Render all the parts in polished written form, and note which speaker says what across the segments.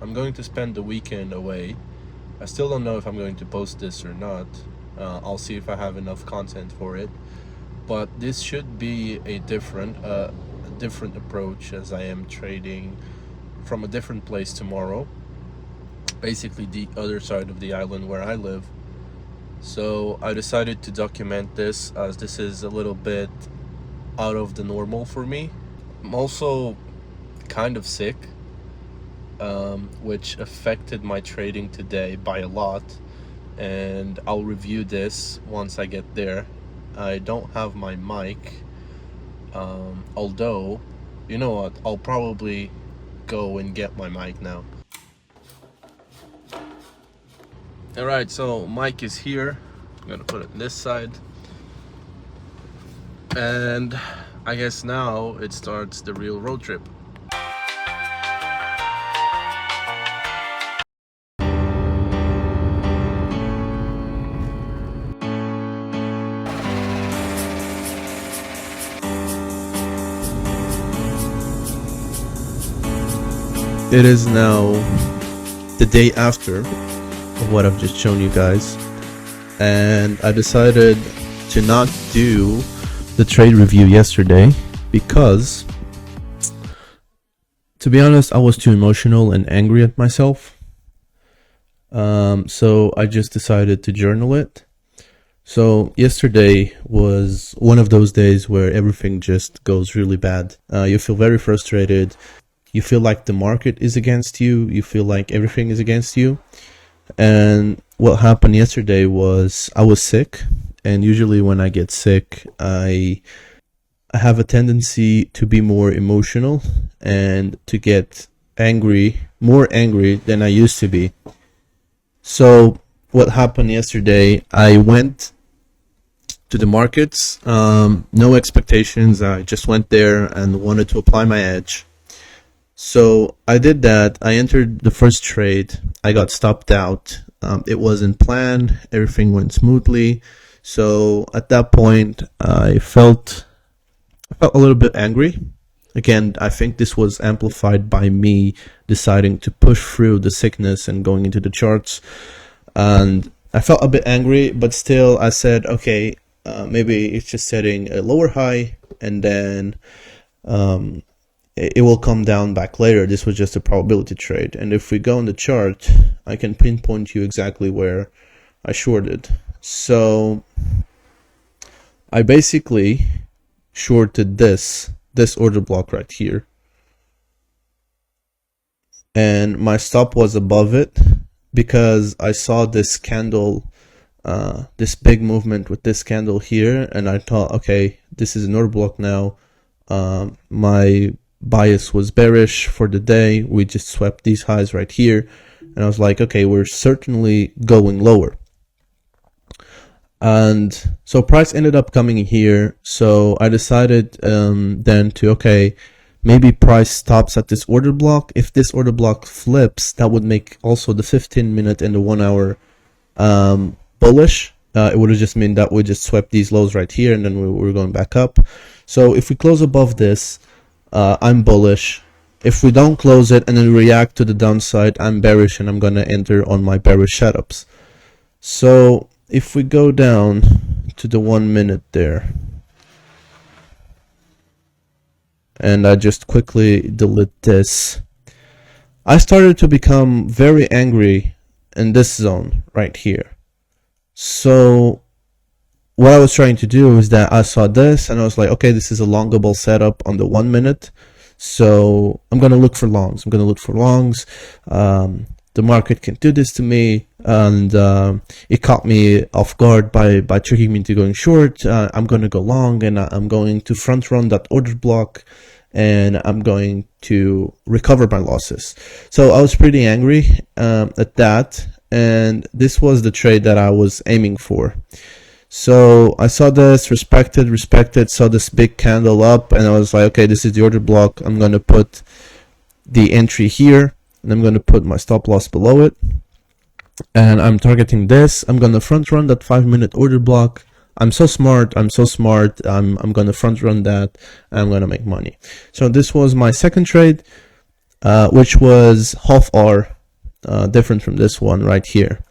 Speaker 1: I'm going to spend the weekend away. I still don't know if I'm going to post this or not. I'll see if I have enough content for it. But this should be a different approach, as I am trading from a different place tomorrow. Basically the other side of the island where I live. So I decided to document this, as this is a little bit out of the normal for me. I'm also kind of sick, which affected my trading today by a lot, and I'll review this once I get there. I don't have my mic, although, you know what, I'll probably go and get my mic now. Alright, so mic is here. I'm gonna put it on this side, and I guess now it starts the real road trip. It is now the day after of what I've just shown you guys, and I decided to not do the trade review yesterday because, to be honest, I was too emotional and angry at myself. So I just decided to journal it. So yesterday was one of those days where everything just goes really bad. You feel very frustrated. You feel like the market is against you. You feel like everything is against you. And what happened yesterday was I was sick. And usually when I get sick, I have a tendency to be more emotional and to get angry, more angry than I used to be. So what happened yesterday, I went to the markets, no expectations. I just went there and wanted to apply my edge. So I did that. I entered the first trade. I got stopped out. It wasn't planned. Everything went smoothly. So at that point, I felt a little bit angry. Again, I think this was amplified by me deciding to push through the sickness and going into the charts. And I felt a bit angry, but still I said, okay, maybe it's just setting a lower high and then it will come down back later. This was just a probability trade. And if we go on the chart, I can pinpoint you exactly where I shorted. So I basically shorted this order block right here. And my stop was above it because I saw this candle, this big movement with this candle here. And I thought, okay, this is an order block now. My bias was bearish for the day. We just swept these highs right here. And I was like, okay, we're certainly going lower. And so price ended up coming here. So I decided then to, okay, maybe price stops at this order block. If this order block flips, that would make also the 15-minute and the 1 hour bullish. It would have just meant that we just swept these lows right here and then we were going back up. So if we close above this, I'm bullish. If we don't close it and then react to the downside, I'm bearish and I'm going to enter on my bearish setups. So if we go down to the 1 minute there, and I just quickly delete this, I started to become very angry in this zone right here. So what I was trying to do is that I saw this and I was like, okay, this is a longable setup on the 1 minute. So I'm going to look for longs. The market can do this to me, and it caught me off guard by tricking me into going short. I'm going to go long, and I'm going to front run that order block, and I'm going to recover my losses. So I was pretty angry at that, and this was the trade that I was aiming for. So I saw this, respected, saw this big candle up, and I was like, okay, this is the order block. I'm going to put the entry here, and I'm going to put my stop loss below it. And I'm targeting this. I'm going to front run that 5-minute order block. I'm so smart. I'm going to front run that, and I'm going to make money. So this was my second trade. which was half hour different from this one right here.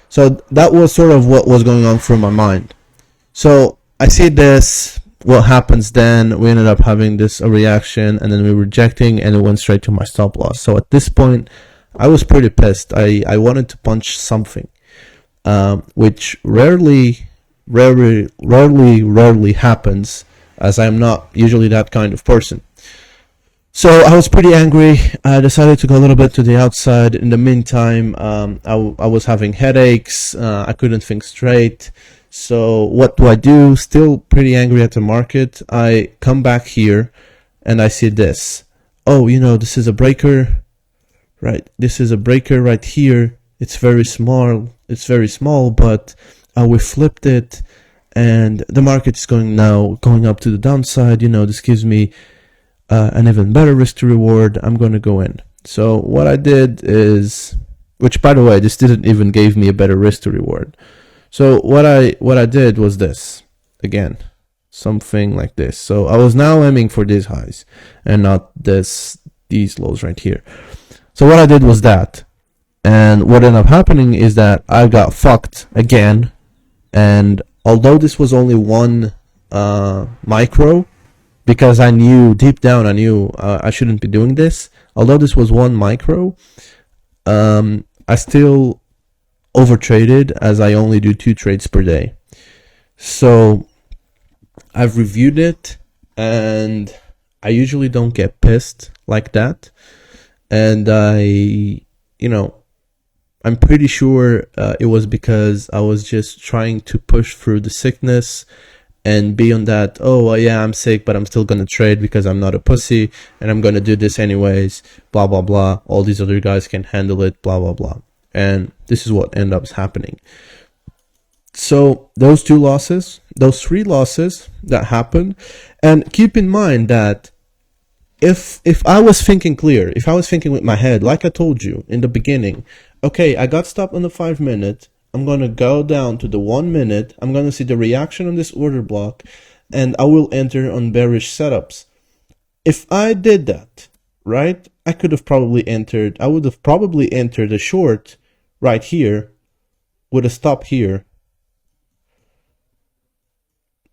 Speaker 1: So that was sort of what was going on through my mind. So I see this, what happens then, we ended up having this a reaction, and then we were rejecting, and it went straight to my stop loss. So at this point, I was pretty pissed. I wanted to punch something, which rarely happens, as I'm not usually that kind of person. So I was pretty angry. I decided to go a little bit to the outside. In the meantime, I was having headaches. I couldn't think straight. So what do? Still pretty angry at the market. I come back here and I see this. Oh, this is a breaker, right? This is a breaker right here. It's very small. But we flipped it, and the market is going up to the downside. This gives me an even better risk to reward. I'm going to go in. So what I did is, which by the way, this didn't even give me a better risk to reward. So what I did was this, again, something like this. So I was now aiming for these highs and not these lows right here. So what I did was that, and what ended up happening is that I got fucked again. And although this was only one micro, because I knew deep down, I shouldn't be doing this. Although this was one micro, I still overtraded, as I only do 2 trades per day. So I've reviewed it, and I usually don't get pissed like that. And I'm pretty sure it was because I was just trying to push through the sickness and be on that, oh yeah, I'm sick, but I'm still gonna trade because I'm not a pussy, and I'm gonna do this anyways, blah blah blah. All these other guys can handle it, blah blah blah. And this is what ended up happening. So those 3 losses that happened, and keep in mind that if I was thinking clear, if I was thinking with my head, like I told you in the beginning, okay, I got stopped on the 5 minute, I'm going to go down to the 1 minute, I'm going to see the reaction on this order block, and I will enter on bearish setups. If I did that, right, I would have probably entered a short right here with a stop here.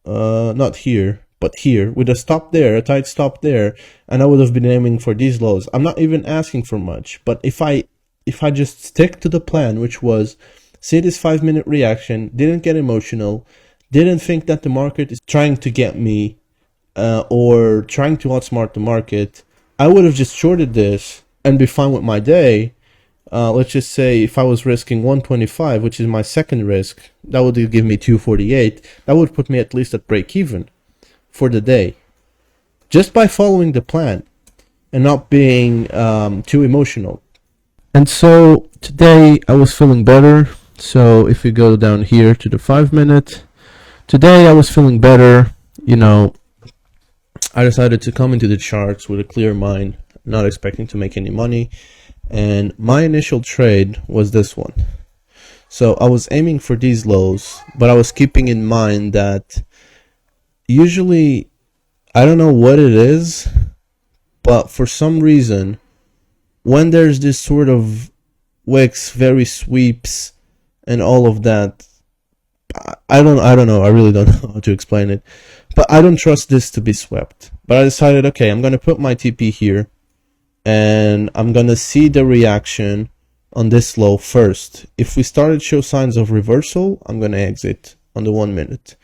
Speaker 1: Not here, but here, with a stop there, a tight stop there, and I would have been aiming for these lows. I'm not even asking for much, but if I just stick to the plan, which was see this 5 minute reaction, didn't get emotional, didn't think that the market is trying to get me or trying to outsmart the market, I would have just shorted this and be fine with my day. Let's just say if I was risking 125, which is my second risk, that would give me 248. That would put me at least at break even for the day, just by following the plan and not being too emotional. And so today I was feeling better. So if we go down here to the 5 minute, today I was feeling better. I decided to come into the charts with a clear mind, not expecting to make any money. And my initial trade was this one. So I was aiming for these lows, but I was keeping in mind that usually, I don't know what it is, but for some reason, when there's this sort of wicks, very sweeps, and all of that, I don't know. I really don't know how to explain it, but I don't trust this to be swept. But I decided, okay, I'm going to put my TP here, and I'm going to see the reaction on this low first. If we started to show signs of reversal, I'm going to exit on the 1 minute.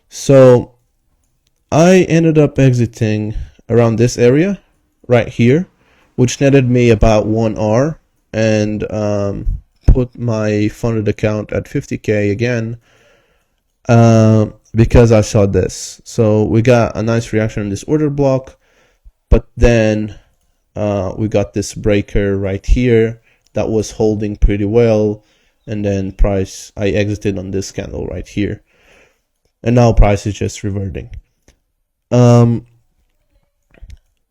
Speaker 1: So I ended up exiting around this area right here, which netted me about 1R, and put my funded account at 50k again, because I saw this. So we got a nice reaction on this order block, but then we got this breaker right here that was holding pretty well, and then I exited on this candle right here, and now price is just reverting.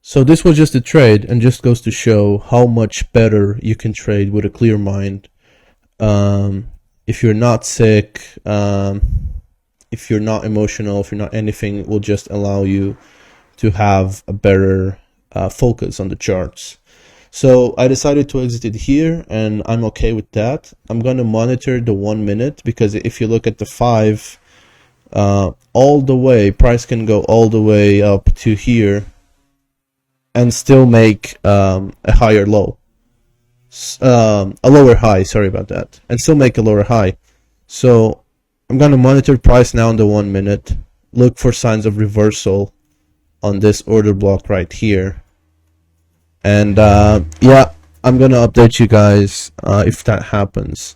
Speaker 1: So this was just a trade, and just goes to show how much better you can trade with a clear mind. If you're not sick, if you're not emotional, if you're not anything, it will just allow you to have a better focus on the charts. So I decided to exit it here, and I'm okay with that. I'm gonna monitor the 1 minute, because if you look at the 5, all the way, price can go all the way up to here and still make a higher low, a lower high, sorry about that, and still make a lower high. So I'm gonna monitor price now in the 1 minute, look for signs of reversal on this order block right here, and yeah, I'm gonna update you guys if that happens.